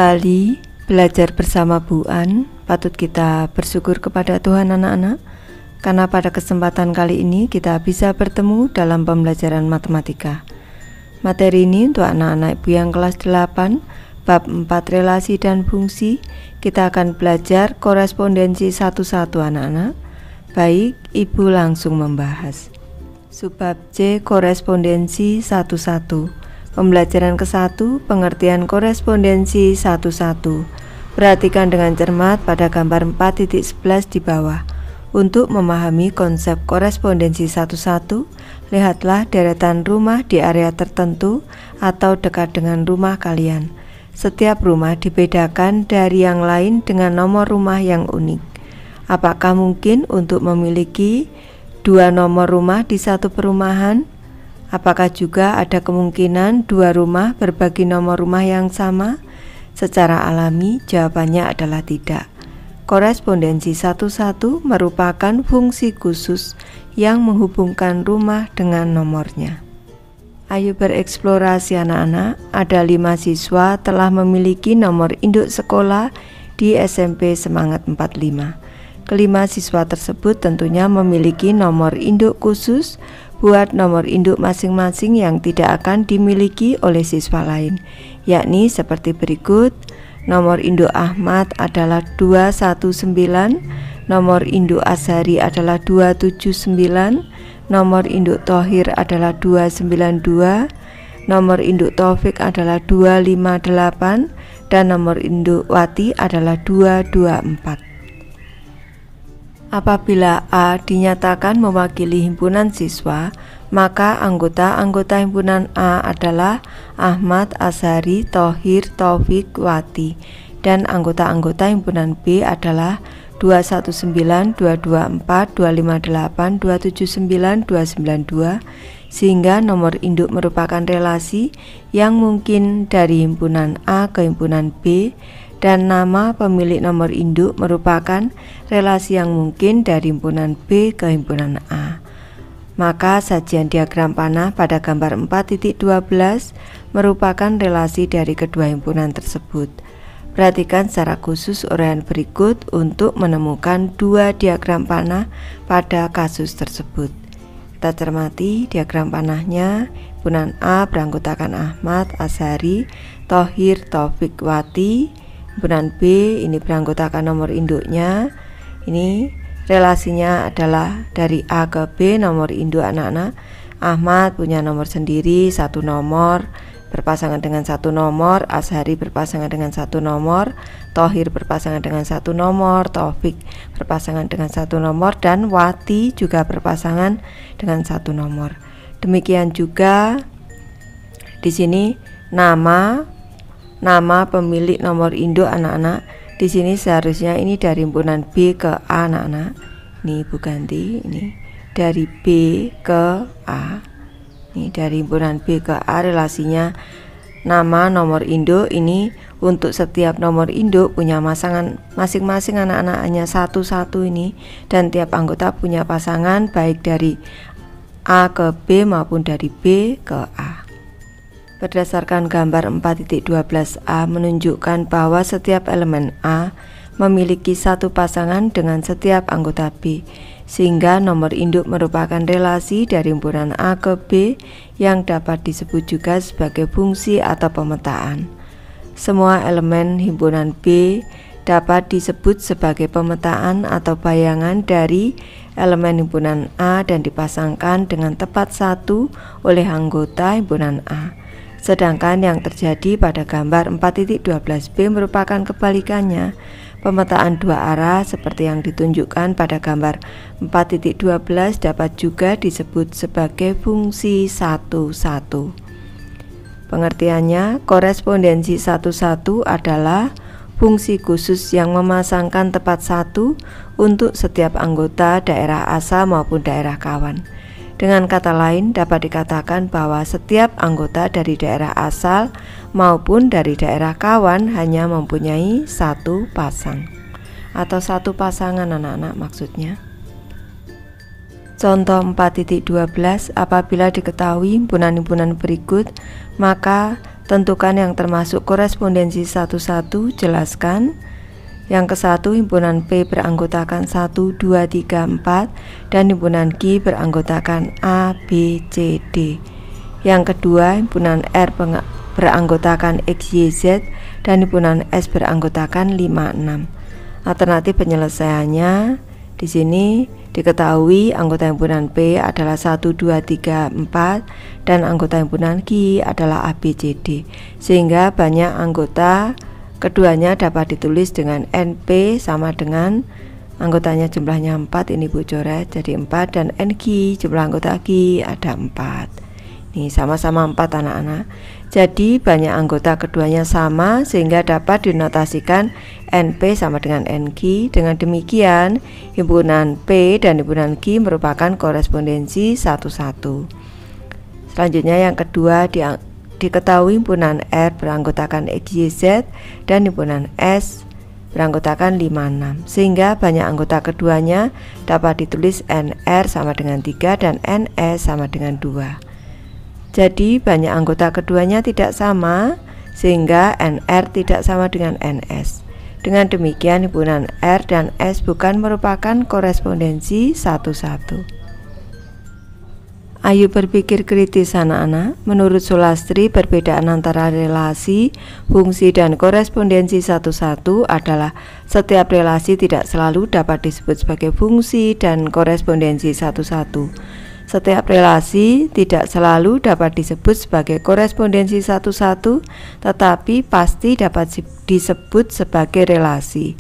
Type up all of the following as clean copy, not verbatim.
Kembali belajar bersama Bu An. Patut kita bersyukur kepada Tuhan anak-anak, karena pada kesempatan kali ini kita bisa bertemu dalam pembelajaran matematika. Materi ini untuk anak-anak Ibu yang kelas 8, bab 4 relasi dan fungsi. Kita akan belajar korespondensi satu-satu anak-anak. Baik, Ibu langsung membahas. Subbab C, korespondensi satu-satu. Pembelajaran ke-1, pengertian korespondensi satu-satu. Perhatikan dengan cermat pada gambar 4.11 di bawah. Untuk memahami konsep korespondensi satu-satu, lihatlah deretan rumah di area tertentu atau dekat dengan rumah kalian. Setiap rumah dibedakan dari yang lain dengan nomor rumah yang unik. Apakah mungkin untuk memiliki dua nomor rumah di satu perumahan? Apakah juga ada kemungkinan dua rumah berbagi nomor rumah yang sama? Secara alami, jawabannya adalah tidak. Korespondensi satu-satu merupakan fungsi khusus yang menghubungkan rumah dengan nomornya. Ayo bereksplorasi anak-anak. Ada 5 siswa telah memiliki nomor induk sekolah di SMP Semangat 45. Kelima siswa tersebut tentunya memiliki nomor induk khusus buat nomor induk masing-masing yang tidak akan dimiliki oleh siswa lain, yakni seperti berikut. Nomor induk Ahmad adalah 219, nomor induk Azhari adalah 279, nomor induk Thohir adalah 292, nomor induk Taufik adalah 258, dan nomor induk Wati adalah 224. Apabila A dinyatakan mewakili himpunan siswa, maka anggota-anggota himpunan A adalah Ahmad, Azhari, Thohir, Taufik, Wati, dan anggota-anggota himpunan B adalah 219, 224, 258, 279, 292, sehingga nomor induk merupakan relasi yang mungkin dari himpunan A ke himpunan B, dan nama pemilik nomor induk merupakan relasi yang mungkin dari himpunan B ke himpunan A. Maka sajian diagram panah pada gambar 4.12 merupakan relasi dari kedua himpunan tersebut. Perhatikan secara khusus uraian berikut untuk menemukan dua diagram panah pada kasus tersebut. Kita cermati diagram panahnya. Himpunan A beranggotakan Ahmad, Azhari, Thohir, Taufik, Wati. Himpunan B ini beranggotakan nomor induknya. Ini relasinya adalah dari A ke B, nomor induk anak-anak. Ahmad punya nomor sendiri, satu nomor, berpasangan dengan satu nomor. Azhari berpasangan dengan satu nomor. Thohir berpasangan dengan satu nomor. Taufik berpasangan dengan satu nomor. Dan Wati juga berpasangan dengan satu nomor. Demikian juga di sini nama pemilik nomor induk anak-anak. Di sini seharusnya ini dari himpunan B ke A anak-anak. Ini Ibu ganti, ini dari B ke A. Ini dari himpunan B ke A relasinya nama nomor induk. Ini untuk setiap nomor induk punya pasangan masing-masing anak-anak, hanya satu-satu ini, dan tiap anggota punya pasangan baik dari A ke B maupun dari B ke A. Berdasarkan gambar 4.12a menunjukkan bahwa setiap elemen A memiliki satu pasangan dengan setiap anggota B, sehingga nomor induk merupakan relasi dari himpunan A ke B yang dapat disebut juga sebagai fungsi atau pemetaan. Semua elemen himpunan B dapat disebut sebagai pemetaan atau bayangan dari elemen himpunan A dan dipasangkan dengan tepat satu oleh anggota himpunan A. Sedangkan yang terjadi pada gambar 4.12b merupakan kebalikannya. Pemetaan dua arah seperti yang ditunjukkan pada gambar 4.12 dapat juga disebut sebagai fungsi satu-satu. Pengertiannya, korespondensi satu-satu adalah fungsi khusus yang memasangkan tepat satu untuk setiap anggota daerah asal maupun daerah kawan. Dengan kata lain, dapat dikatakan bahwa setiap anggota dari daerah asal maupun dari daerah kawan hanya mempunyai satu pasang atau satu pasangan anak-anak maksudnya. Contoh 4.12, apabila diketahui himpunan-himpunan berikut, maka Tentukan yang termasuk korespondensi 11, jelaskan. Yang ke-1, himpunan P beranggotakan 1, 2, 3, 4 dan himpunan Q beranggotakan A, B, C, D. Yang kedua, himpunan R beranggotakan X, Y, Z dan himpunan S beranggotakan 5, 6. Alternatif penyelesaiannya di sini diketahui anggota himpunan P adalah 1, 2, 3, 4 dan anggota himpunan Q adalah A, B, C, D, sehingga banyak anggota keduanya dapat ditulis dengan NP sama dengan anggotanya jumlahnya 4, ini Bu coret jadi 4, dan NQ jumlah anggota Q ada 4. Ini sama-sama 4 anak-anak. Jadi banyak anggota keduanya sama sehingga dapat dinotasikan NP sama dengan NQ. Dengan demikian himpunan P dan himpunan Q merupakan korespondensi 11. Selanjutnya yang kedua, diketahui himpunan R beranggotakan X, Y, Z dan himpunan S beranggotakan 5, 6, sehingga banyak anggota keduanya dapat ditulis NR sama dengan 3 dan NS sama dengan 2. Jadi banyak anggota keduanya tidak sama sehingga NR tidak sama dengan NS. Dengan demikian himpunan R dan S bukan merupakan korespondensi 11. Ayo berpikir kritis anak-anak. Menurut Sulastri, perbedaan antara relasi, fungsi, dan korespondensi 11 adalah setiap relasi tidak selalu dapat disebut sebagai fungsi dan korespondensi 11. Setiap relasi tidak selalu dapat disebut sebagai korespondensi 11, tetapi pasti dapat disebut sebagai relasi.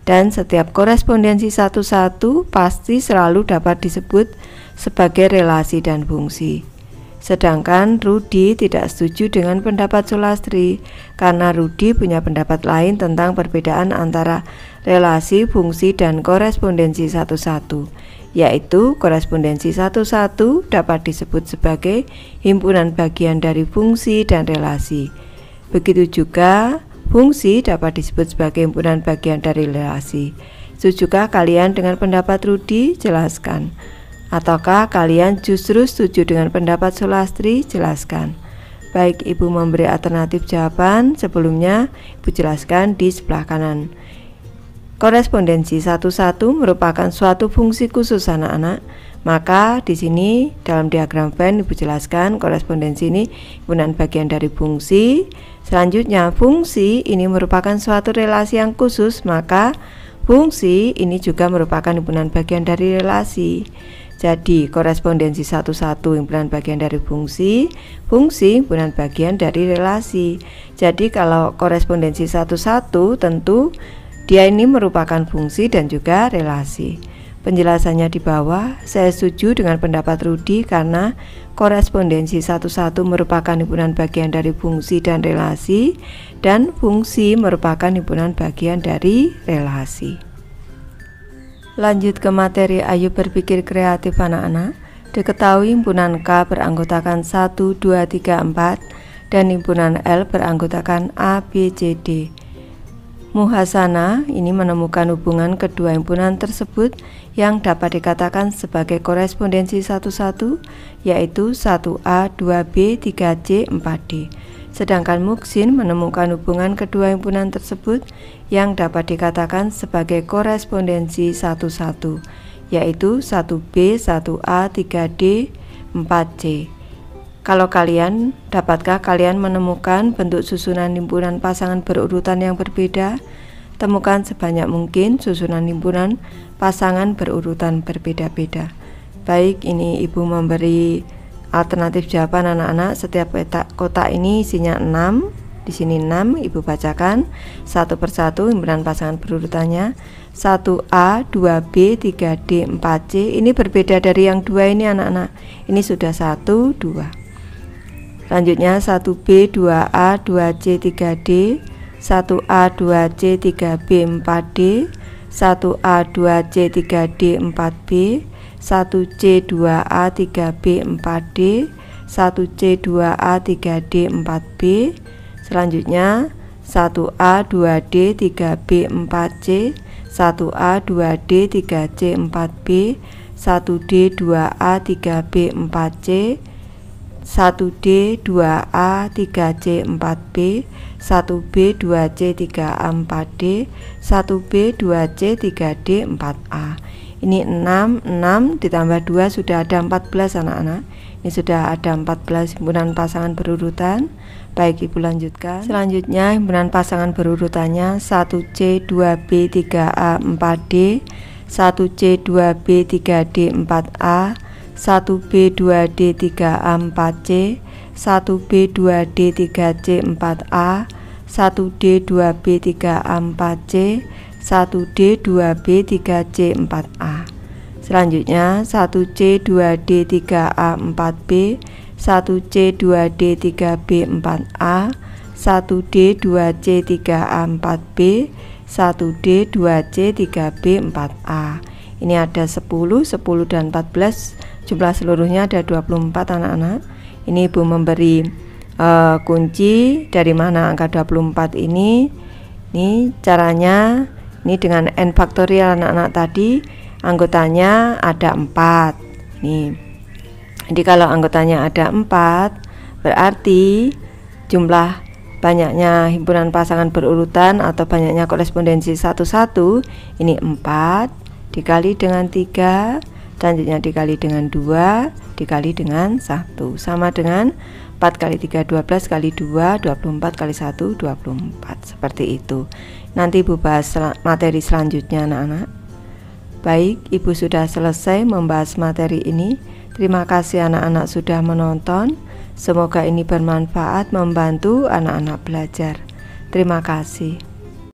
Dan setiap korespondensi 11 pasti selalu dapat disebut sebagai relasi dan fungsi. Sedangkan Rudi tidak setuju dengan pendapat Sulastri karena Rudi punya pendapat lain tentang perbedaan antara relasi, fungsi, dan korespondensi 11, yaitu korespondensi 11 dapat disebut sebagai himpunan bagian dari fungsi dan relasi. Begitu juga fungsi dapat disebut sebagai himpunan bagian dari relasi. Setujukah kalian dengan pendapat Rudi? Jelaskan. Ataukah kalian justru setuju dengan pendapat Sulastri? Jelaskan. Baik, Ibu memberi alternatif jawaban. Sebelumnya Ibu jelaskan di sebelah kanan. Korespondensi 11 merupakan suatu fungsi khusus anak-anak. Maka di sini dalam diagram Venn Ibu jelaskan korespondensi ini himpunan bagian dari fungsi. Selanjutnya fungsi ini merupakan suatu relasi yang khusus, maka fungsi ini juga merupakan himpunan bagian dari relasi. Jadi korespondensi 11 himpunan bagian dari fungsi, fungsi himpunan bagian dari relasi. Jadi kalau korespondensi 11 tentu dia ini merupakan fungsi dan juga relasi. Penjelasannya di bawah. Saya setuju dengan pendapat Rudi karena korespondensi 11 merupakan himpunan bagian dari fungsi dan relasi, dan fungsi merupakan himpunan bagian dari relasi. Lanjut ke materi ayo berpikir kreatif anak-anak. Diketahui himpunan K beranggotakan 1, 2, 3, 4 dan himpunan L beranggotakan A, B, C, D. Muhasana ini menemukan hubungan kedua himpunan tersebut yang dapat dikatakan sebagai korespondensi 11, yaitu 1A, 2B, 3C, 4D. Sedangkan Muksin menemukan hubungan kedua himpunan tersebut yang dapat dikatakan sebagai korespondensi 11, yaitu 1B, 1A, 3D, 4C. Kalau kalian, dapatkah kalian menemukan bentuk susunan himpunan pasangan berurutan yang berbeda? Temukan sebanyak mungkin susunan himpunan pasangan berurutan berbeda-beda. Baik, ini Ibu memberi alternatif jawaban anak-anak. Setiap kotak ini isinya 6. Di sini 6, Ibu bacakan satu persatu himpunan pasangan berurutannya. 1A, 2B, 3D, 4C. Ini berbeda dari yang 2 ini anak-anak. Ini sudah 1, 2. Selanjutnya 1B, 2A, 2C, 3D, 1A, 2C, 3B, 4D, 1A, 2C, 3D, 4B, 1C, 2A, 3B, 4D, 1C, 2A, 3D, 4B. Selanjutnya 1A, 2D, 3B, 4C, 1A, 2D, 3C, 4B, 1D, 2A, 3B, 4C, 1D, 2A, 3C, 4B, 1B, 2C, 3A, 4D, 1B, 2C, 3D, 4A. Ini 6 ditambah 2 sudah ada 14 anak-anak. Ini sudah ada 14 himpunan pasangan berurutan. Baik, Ibu lanjutkan. Selanjutnya himpunan pasangan berurutannya 1C, 2B, 3A, 4D, 1C, 2B, 3D, 4A, 1B, 2D, 3A, 4C, 1B, 2D, 3C, 4A, 1D, 2B, 3A, 4C, 1D, 2B, 3C, 4A. Selanjutnya 1C, 2D, 3A, 4B, 1C, 2D, 3B, 4A, 1D, 2C, 3A, 4B, 1D, 2C, 3B, 4A. Ini ada 10, 10 dan 14, jumlah seluruhnya ada 24 anak-anak. Ini Ibu memberi kunci dari mana angka 24 ini. Ini caranya, ini dengan n faktorial anak-anak tadi, anggotanya ada 4. Nih. Jadi kalau anggotanya ada 4, berarti jumlah banyaknya himpunan pasangan berurutan atau banyaknya korespondensi 1-1 ini 4 dikali dengan 3, selanjutnya dikali dengan 2, dikali dengan 1, sama dengan 4 kali 3, 12 kali 2, 24 kali 1, 24. Seperti itu. Nanti Ibu bahas materi selanjutnya anak-anak. Baik, Ibu sudah selesai membahas materi ini. Terima kasih anak-anak sudah menonton. Semoga ini bermanfaat membantu anak-anak belajar. Terima kasih.